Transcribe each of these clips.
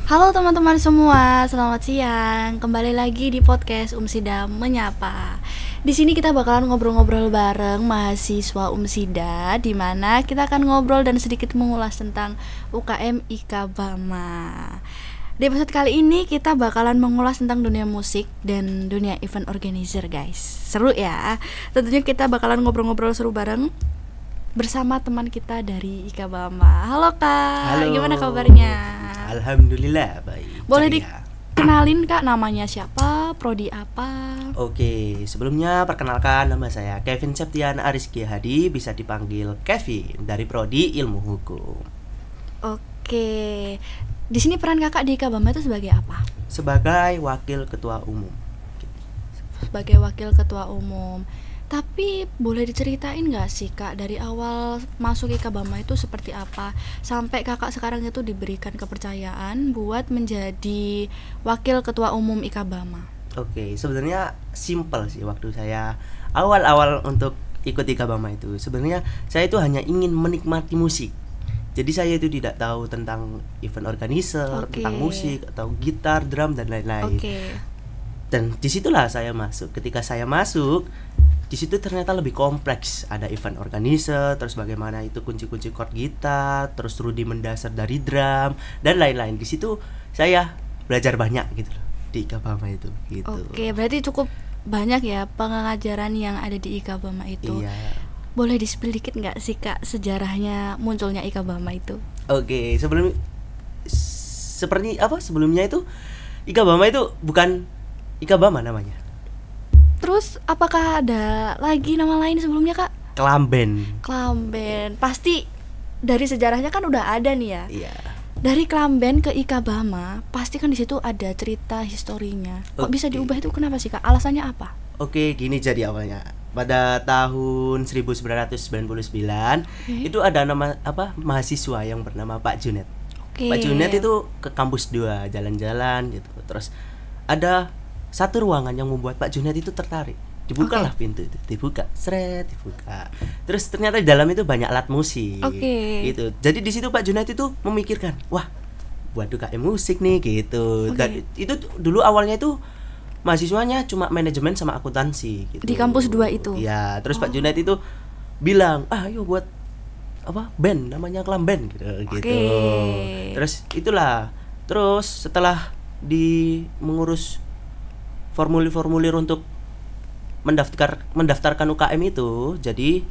Halo teman-teman semua, selamat siang. Kembali lagi di podcast Umsida Menyapa. Di sini kita bakalan ngobrol-ngobrol bareng mahasiswa Umsida, di mana kita akan ngobrol dan sedikit mengulas tentang UKM IKABAMA. Di episode kali ini kita bakalan mengulas tentang dunia musik dan dunia event organizer, guys. Seru ya. Tentunya kita bakalan ngobrol-ngobrol seru bareng bersama teman kita dari IKABAMA. Halo Kak, Halo. Gimana kabarnya? Alhamdulillah baik. Boleh ceria. dikenalin Kak, namanya siapa, prodi apa? Oke, sebelumnya perkenalkan nama saya Kevin Septian Ariski Hadi, bisa dipanggil Kevin dari prodi Ilmu Hukum. Oke, di sini peran Kakak di IKABAMA itu sebagai apa? Sebagai wakil ketua umum. Sebagai wakil ketua umum. Tapi boleh diceritain nggak sih Kak, dari awal masuk IKABAMA itu seperti apa sampai Kakak sekarang itu diberikan kepercayaan buat menjadi wakil ketua umum IKABAMA? Oke, sebenarnya simple sih waktu saya awal-awal untuk ikut IKABAMA itu. Sebenarnya saya itu hanya ingin menikmati musik. Jadi saya itu tidak tahu tentang event organizer, Oke. tentang musik atau gitar, drum dan lain-lain. Oke. Dan disitulah saya masuk. Ketika saya masuk, di situ ternyata lebih kompleks. Ada event organizer, terus bagaimana itu kunci-kunci chord gitar, terus rudi mendasar dari drum dan lain-lain. Di situ saya belajar banyak gitu loh di IKABAMA itu gitu. Oke, berarti cukup banyak ya pengajaran yang ada di IKABAMA itu. Iya. Boleh di-spill dikit nggak sih Kak sejarahnya munculnya IKABAMA itu? Oke, sebelumnya itu IKABAMA itu bukan IKABAMA namanya. Terus apakah ada lagi nama lain sebelumnya Kak? Kelamben. Klamben. Pasti dari sejarahnya kan udah ada nih ya. Iya. Dari Klamben ke IKABAMA, pasti kan di situ ada cerita historinya. Kok bisa Oke. diubah itu kenapa sih Kak? Alasannya apa? Oke, gini jadi awalnya. Pada tahun 1999 itu ada mahasiswa yang bernama Pak Junet. Oke. Pak Junet itu ke kampus 2 jalan-jalan gitu. Terus ada satu ruangan yang membuat Pak Junet itu tertarik. Dibukalah pintu itu, dibuka. Terus ternyata di dalam itu banyak alat musik. Oke. Gitu. Jadi di situ Pak Junet itu memikirkan, wah, buat UKM musik nih gitu. Oke. Dan itu dulu awalnya itu mahasiswanya cuma manajemen sama akuntansi gitu. Di kampus 2 itu? Iya, terus Pak Junet itu bilang, ayo buat band namanya Klamben gitu. Terus itulah. Terus setelah mengurus formulir untuk mendaftarkan UKM itu, jadi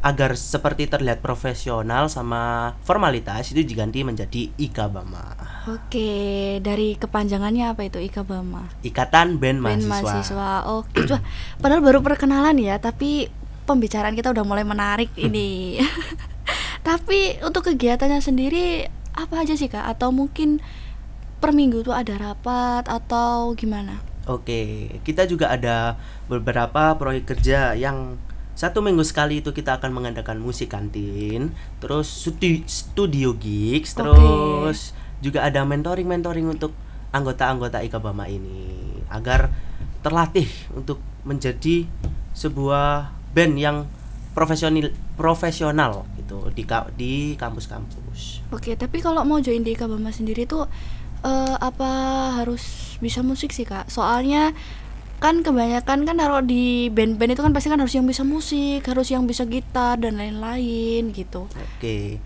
agar seperti terlihat profesional sama formalitas itu diganti menjadi IKABAMA. Oke, dari kepanjangannya apa itu IKABAMA? Ikatan Band Band Mahasiswa. mahasiswa. Oke, wah, padahal baru perkenalan ya, tapi pembicaraan kita udah mulai menarik ini. Tapi untuk kegiatannya sendiri apa aja sih Kak? Atau mungkin per minggu tuh ada rapat atau gimana? Oke, kita juga ada beberapa proyek kerja yang 1 minggu sekali itu kita akan mengadakan musik kantin, terus studio gigs, Oke. terus juga ada mentoring untuk anggota-anggota IKABAMA ini agar terlatih untuk menjadi sebuah band yang profesional gitu di kampus-kampus. Oke, tapi kalau mau join di IKABAMA sendiri tuh apa harus bisa musik sih Kak? Soalnya kan kebanyakan kan taruh di band-band itu kan pasti kan harus yang bisa musik, harus yang bisa gitar dan lain-lain gitu. Oke.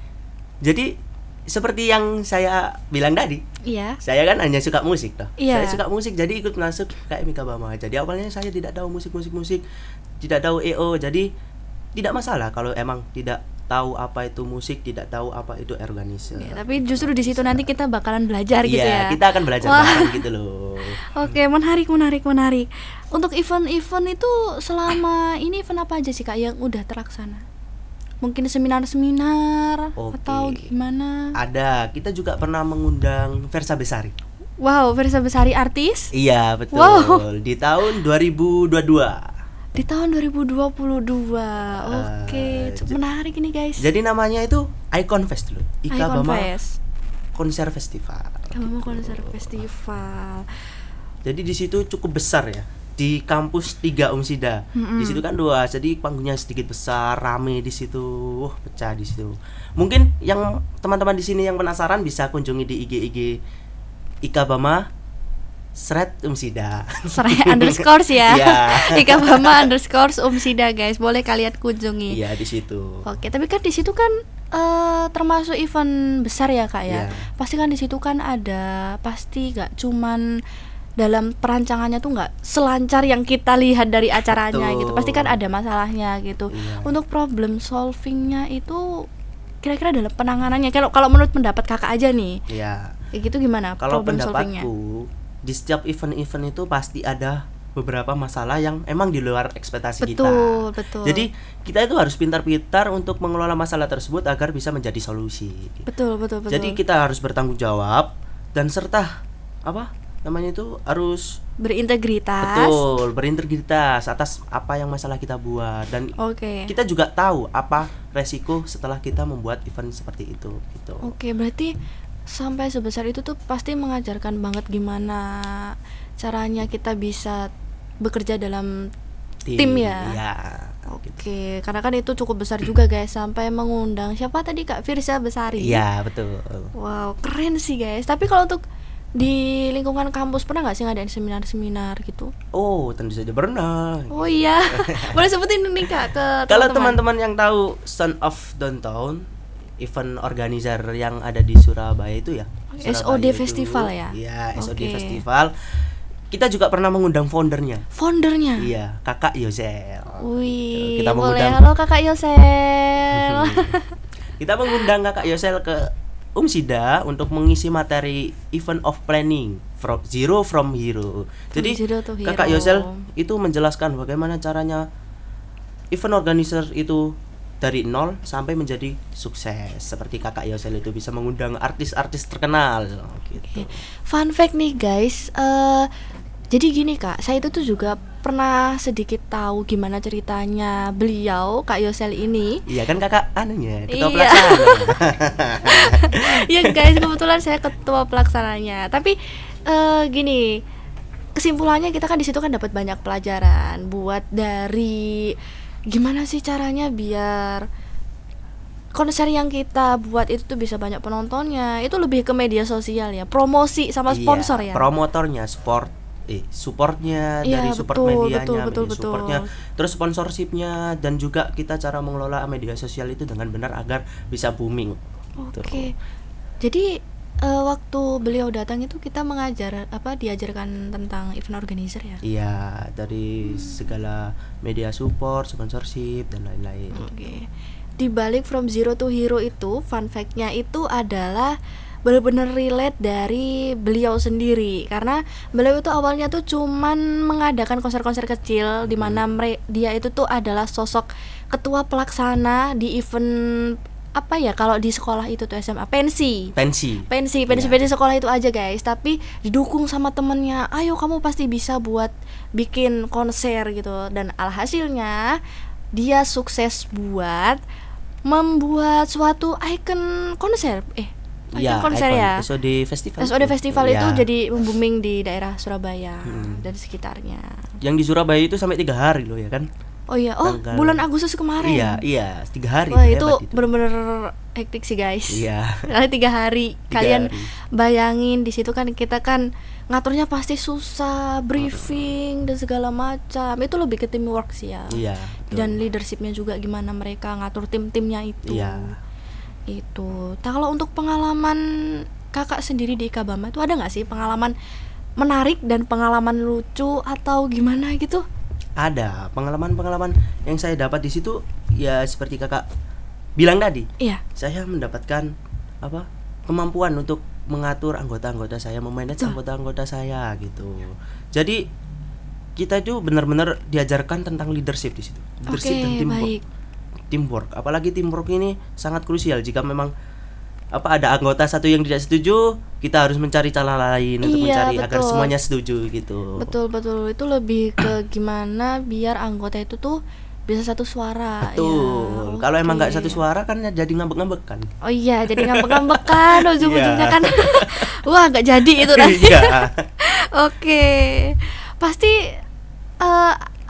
Jadi seperti yang saya bilang tadi, Iya. saya kan hanya suka musik toh. Iya. Saya suka musik jadi ikut masuk kayak IKABAMA. Jadi awalnya saya tidak tahu musik, tidak tahu EO. Jadi tidak masalah kalau emang tidak tahu apa itu musik, tidak tahu apa itu organizer. Ya, tapi justru di situ nanti kita bakalan belajar gitu ya. Iya, kita akan belajar Wah. bareng gitu loh. Oke, menarik. Untuk event-event itu selama ini event apa aja sih Kak yang udah terlaksana? Mungkin seminar-seminar Oke. atau gimana? Ada, kita juga pernah mengundang Versa Besari. Wow, Versa Besari artis? Iya, betul. Wow. Di tahun 2022. Di tahun 2022. Oke, menarik ini guys. Jadi namanya itu Icon Fest dulu. Icon Fest. Konser Festival. IKABAMA Konser Festival. Jadi di situ cukup besar ya. Di kampus 3 Umsida. Di situ kan 2, jadi panggungnya sedikit besar, rame di situ. Pecah di situ. Mungkin yang teman-teman di sini yang penasaran bisa kunjungi di IG Ikabama /Umsida. Serai underscore ya. Iya. Ikabama underscore Umsida guys, boleh kalian kunjungi. Iya, di situ. Oke, tapi kan di situ kan termasuk event besar ya kak ya. Iya. Pasti kan di situ kan ada, pasti gak cuman dalam perancangannya tuh nggak selancar yang kita lihat dari acaranya. Betul. Gitu. Pasti kan ada masalahnya gitu. Iya. Untuk problem solvingnya itu kira-kira dalam penanganannya. Kalau menurut pendapat kakak aja nih, Iya. kayak gitu gimana? Kalau problem solvingnya? pendapatku, di setiap event-event itu pasti ada beberapa masalah yang emang di luar ekspektasi kita. Betul. Jadi kita itu harus pintar-pintar untuk mengelola masalah tersebut agar bisa menjadi solusi. Betul. Jadi kita harus bertanggung jawab dan serta harus berintegritas. berintegritas atas apa yang masalah kita buat, dan Oke. kita juga tahu apa resiko setelah kita membuat event seperti itu gitu. Oke, berarti sampai sebesar itu tuh pasti mengajarkan banget gimana caranya kita bisa bekerja dalam tim ya. Iya. Oke, karena kan itu cukup besar juga guys, sampai mengundang siapa tadi Kak Firsa Besari. Iya, betul. Wow, keren sih guys. Tapi kalau untuk di lingkungan kampus pernah nggak sih ngadain seminar-seminar gitu? Oh, tentu saja pernah. Oh iya, boleh sebutin nih Kak ke Kalau teman-teman. teman-teman yang tahu Son of Downtown, event organizer yang ada di Surabaya itu ya. SOD Surabaya itu. Festival ya? Iya, SOD Oke. Festival. Kita juga pernah mengundang foundernya. Foundernya. Iya, Kakak Yosel. Wih, Kita boleh. mengundang. Halo Kakak Yosel. Kita mengundang Kakak Yosel ke Umsida untuk mengisi materi event of planning from hero. Jadi zero to hero. Kakak Yosel itu menjelaskan bagaimana caranya event organizer itu dari nol sampai menjadi sukses. Seperti Kakak Yosel itu bisa mengundang artis-artis terkenal gitu. Fun fact nih guys, jadi gini Kak, saya itu tuh juga pernah sedikit tahu gimana ceritanya beliau Kak Yosel ini. Iya kan Kakak anunya, ketua Iya. pelaksana. Ya guys, kebetulan saya ketua pelaksananya. Tapi gini, kesimpulannya kita kan di situ kan dapat banyak pelajaran buat dari gimana sih caranya biar konser yang kita buat itu tuh bisa banyak penontonnya. Itu lebih ke media sosial ya, promosi sama sponsor Iya, ya. promotornya, supportnya Iya, dari support betul, medianya, betul. supportnya, terus sponsorshipnya, dan juga kita cara mengelola media sosial itu dengan benar agar bisa booming. Oke. Jadi waktu beliau datang itu kita diajarkan tentang event organizer ya. Iya, dari segala media support, sponsorship dan lain-lain. Oke. Di balik From Zero to Hero itu, fun fact-nya itu adalah benar-benar relate dari beliau sendiri, karena beliau itu awalnya tuh cuman mengadakan konser-konser kecil di mana dia itu tuh adalah sosok ketua pelaksana di event apa ya, kalau di sekolah itu tuh SMA pensi sekolah itu aja guys, tapi didukung sama temennya, ayo kamu pasti bisa buat bikin konser gitu, dan alhasilnya dia sukses buat membuat suatu ikon konser konser Icon, ya. SOD Festival itu Ya. jadi booming di daerah Surabaya dan sekitarnya. Yang di Surabaya itu sampai 3 hari loh ya kan. Oh iya, Tanggal- bulan Agustus kemarin. Iya 3 hari. Wah hebat itu bener-bener hektik sih guys. Iya. Kali 3 hari. 3 Kalian hari. bayangin di situ kan kita kan ngaturnya pasti susah, briefing dan segala macam. Itu lebih ke teamwork sih ya. Iya. betul. Dan leadershipnya juga gimana mereka ngatur tim-timnya itu. Iya. Itu. Nah, kalau untuk pengalaman kakak sendiri di Ikabama itu ada nggak sih pengalaman menarik dan pengalaman lucu atau gimana gitu? Ada pengalaman-pengalaman yang saya dapat di situ ya seperti Kakak bilang tadi. Iya. Saya mendapatkan kemampuan untuk mengatur anggota-anggota saya, memanage anggota-anggota saya gitu. Jadi kita itu benar-benar diajarkan tentang leadership di situ. Leadership dan teamwork. Apalagi teamwork ini sangat krusial jika memang ada anggota satu yang tidak setuju, kita harus mencari cara lain untuk mencari agar semuanya setuju gitu. Betul. Itu lebih ke gimana biar anggota itu tuh bisa satu suara. Betul. Ya, kalau emang nggak satu suara kan jadi ngambek-ngambek kan. Oh iya, jadi ngambek-ngambekan ujung-ujungnya kan. Wah, nggak jadi itu nanti. Iya. Oke. Pasti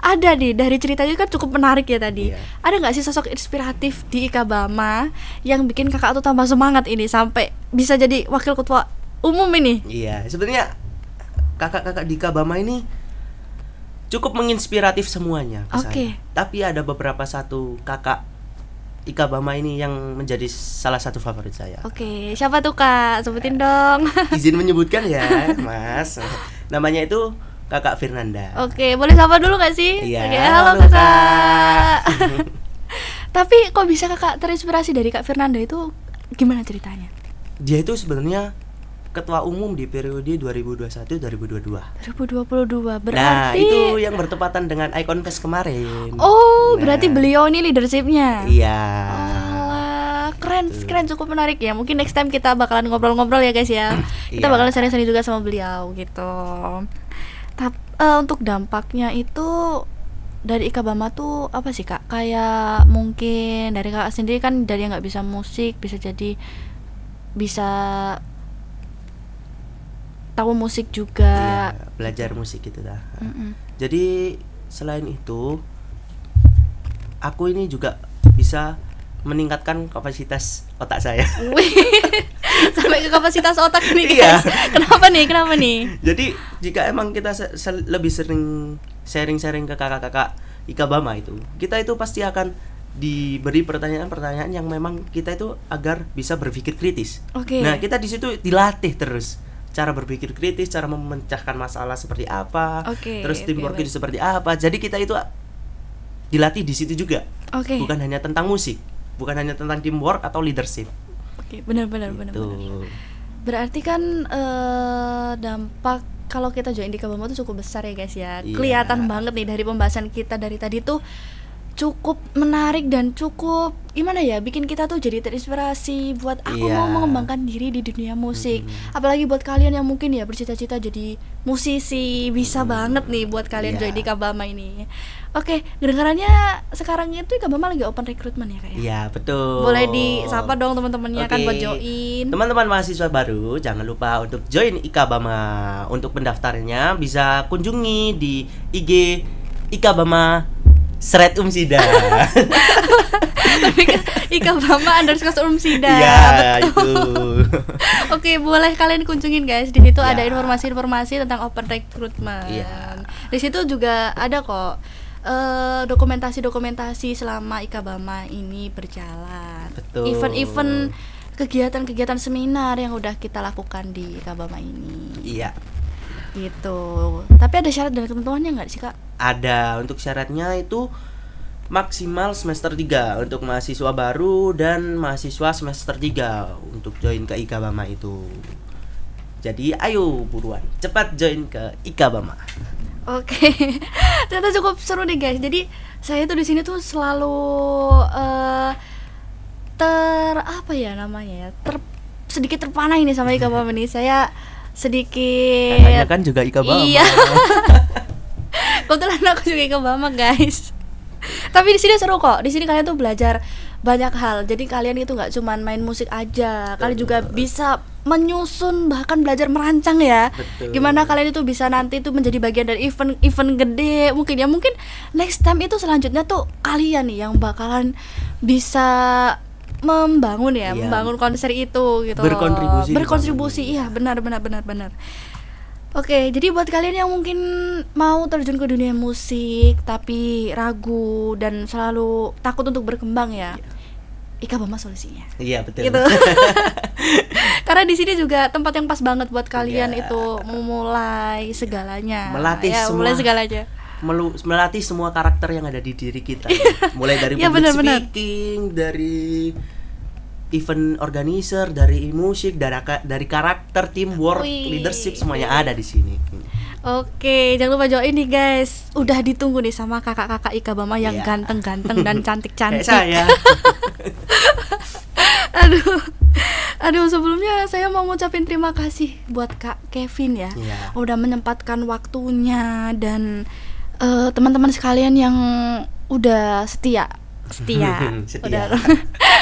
ada nih, dari ceritanya kan cukup menarik ya tadi. Iya. Ada nggak sih sosok inspiratif di Ikabama yang bikin kakak tuh tambah semangat ini sampai bisa jadi wakil ketua umum ini. Iya, sebenarnya kakak-kakak di Ikabama ini cukup menginspiratif semuanya ke saya. Tapi ada beberapa satu kakak Ikabama ini yang menjadi salah satu favorit saya. Oke, siapa tuh Kak? Sebutin dong. Izin menyebutkan ya, Mas. Namanya itu Kakak Fernanda. Oke, boleh sapa dulu gak sih? Iya. Oke, halo Kakak. Tapi kok bisa Kakak terinspirasi dari Kak Fernanda itu gimana ceritanya? Dia itu sebenarnya ketua umum di periode 2021-2022. 2022 berarti. Nah, itu yang bertepatan dengan Icon Fest kemarin. Oh, berarti beliau ini leadershipnya. Iya. Keren, cukup menarik ya. Mungkin next time kita bakalan ngobrol-ngobrol ya guys ya. Kita bakalan sharing-sharing juga sama beliau gitu. Tapi untuk dampaknya itu dari Ikabama tuh apa sih Kak? Kayak mungkin dari Kakak sendiri kan dari yang nggak bisa musik bisa jadi bisa tahu musik juga, belajar musik gitu dah. Jadi selain itu aku ini juga bisa meningkatkan kapasitas otak saya. Sampai ke kapasitas otak nih guys. Kenapa nih? Jadi jika emang kita lebih sering sharing-sharing ke kakak-kakak Ikabama itu, kita itu pasti akan diberi pertanyaan-pertanyaan yang memang kita itu agar bisa berpikir kritis. Nah, kita di situ dilatih terus cara berpikir kritis, cara memecahkan masalah seperti apa, terus teamwork itu seperti apa. Jadi kita itu dilatih di situ juga. Bukan hanya tentang musik, bukan hanya tentang teamwork atau leadership. Benar. Berarti kan dampak kalau kita join di Ikabama itu cukup besar ya guys ya. Kelihatan banget nih dari pembahasan kita dari tadi tuh cukup menarik dan cukup gimana ya, bikin kita tuh jadi terinspirasi buat aku mau mengembangkan diri di dunia musik. Apalagi buat kalian yang mungkin ya bercita-cita jadi musisi, bisa banget nih buat kalian join di Ikabama ini. Oke, kedengarannya sekarang itu Ikabama lagi open recruitment ya Kak ya? Iya, betul. Boleh disapa dong teman-temannya kan buat join. Teman-teman mahasiswa baru, jangan lupa untuk join Ikabama. Untuk pendaftarnya bisa kunjungi di IG Ikabama Seret Umsida. Ikabama _Umsida. Iya, itu. Oke, boleh kalian kunjungin guys. Di situ ada informasi-informasi tentang open recruitment. Di situ juga ada kok dokumentasi selama Ikabama ini berjalan. Betul. Event-event, kegiatan-kegiatan seminar yang udah kita lakukan di Ikabama ini. Iya. Gitu. Tapi ada syarat dan ketentuannya nggak sih Kak? Ada. Untuk syaratnya itu maksimal semester 3 untuk mahasiswa baru dan mahasiswa semester 3 untuk join ke Ikabama itu. Jadi ayo buruan, cepat join ke Ikabama. Oke. Ternyata cukup seru nih guys. Jadi saya tuh di sini tuh selalu sedikit terpana ini sama Ikabama nih. Saya sedikit. Kakaknya kan juga Ikabama. Iya. Kebetulan aku juga Ikabama guys. Tapi di sini seru kok. Di sini kalian tuh belajar banyak hal. Jadi kalian itu nggak cuman main musik aja. Kalian juga bisa menyusun, bahkan belajar merancang ya. Gimana kalian itu bisa nanti tuh menjadi bagian dari event gede. Mungkin next time itu selanjutnya tuh kalian nih yang bakalan bisa membangun konser itu gitu. Berkontribusi. Iya, benar. Oke, jadi buat kalian yang mungkin mau terjun ke dunia musik tapi ragu dan selalu takut untuk berkembang ya, Ikabama solusinya. Iya, betul. Gitu. Karena di sini juga tempat yang pas banget buat kalian itu memulai segalanya. Melatih semua karakter yang ada di diri kita. Mulai dari public speaking, dari event organizer, dari musik, dari karakter, teamwork, leadership, semuanya ada di sini. Oke, jangan lupa join nih guys. Udah ditunggu nih sama kakak-kakak Ikabama yang ganteng-ganteng dan cantik-cantik. Kayak saya. Aduh, sebelumnya saya mau ngucapin terima kasih buat Kak Kevin ya. Udah menyempatkan waktunya dan teman-teman sekalian yang udah setia.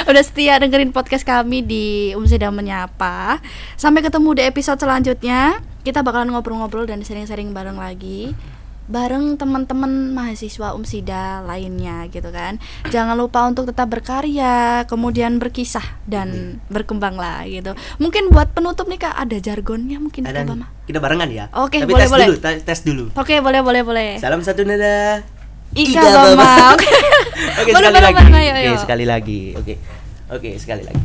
Udah setia dengerin podcast kami di Umsida Menyapa. Sampai ketemu di episode selanjutnya. Kita bakalan ngobrol-ngobrol dan sharing-sharing bareng lagi. bareng teman-teman mahasiswa Umsida lainnya gitu kan. Jangan lupa untuk tetap berkarya, kemudian berkisah dan berkembang lah gitu. Mungkin buat penutup nih Kak, ada jargonnya mungkin Ada Kak nih. Bama. Kita barengan ya. Oke, tapi boleh, tes boleh. dulu, tes dulu. Oke, boleh. Salam satu nada. Ika Bama. Oke. Oke, Boleh, sekali lagi. bareng-bareng, ayo. Oke, sekali lagi. Oke, sekali lagi.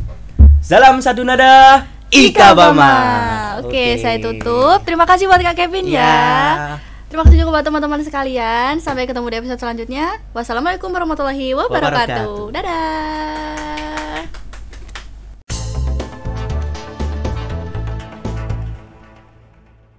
Salam satu nada. Ika Bama. Oke, saya tutup. Terima kasih buat Kak Kevin ya. Terima kasih juga buat teman-teman sekalian. Sampai ketemu di episode selanjutnya. Wassalamualaikum warahmatullahi wabarakatuh. Dadah.